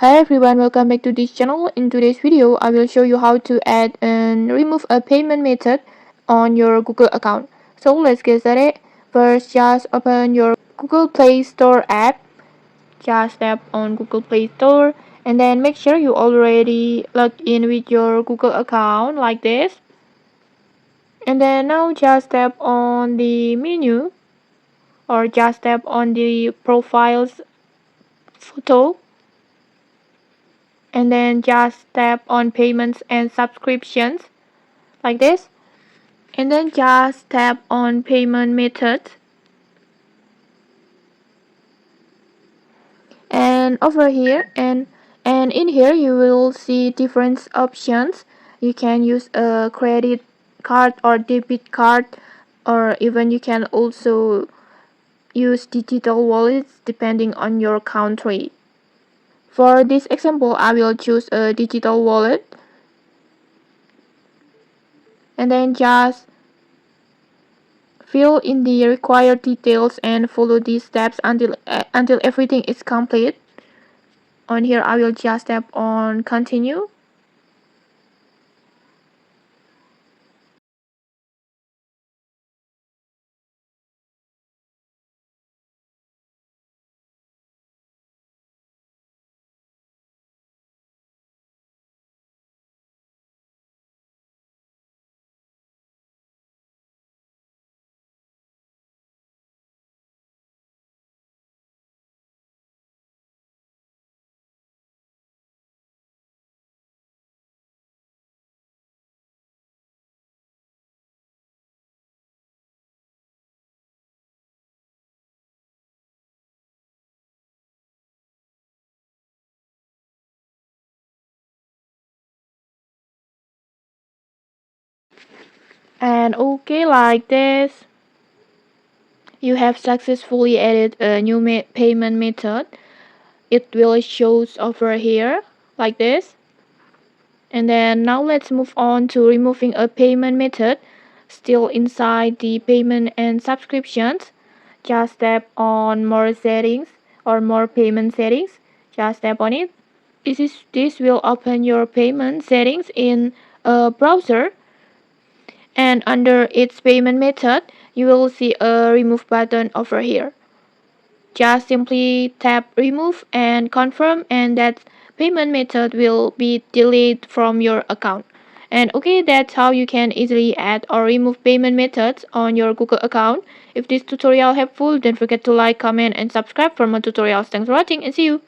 Hi everyone, welcome back to this channel. In today's video, I will show you how to add and remove a payment method on your Google account. So let's get started. First, just open your Google Play Store app. Just tap on Google Play Store and then make sure you already logged in with your Google account like this. And then now just tap on the menu or just tap on the profiles photo and then just tap on payments and subscriptions like this, and then just tap on payment method, and over here and in here you will see different options. You can use a credit card or debit card, or even you can also use digital wallets depending on your country. For this example, I will choose a digital wallet and then just fill in the required details and follow these steps until everything is complete. On here, I will just tap on continue. And okay, like this, you have successfully added a new payment method. It will shows over here like this. And then now let's move on to removing a payment method still inside the payment and subscriptions. Just tap on more settings or more payment settings. Just tap on it. This will open your payment settings in a browser, and under its payment method you will see a remove button over here. Just simply tap remove and confirm, and that payment method will be deleted from your account. And okay, that's how you can easily add or remove payment methods on your Google account. If this tutorial helpful, don't forget to like, comment and subscribe for more tutorials. Thanks for watching and see you.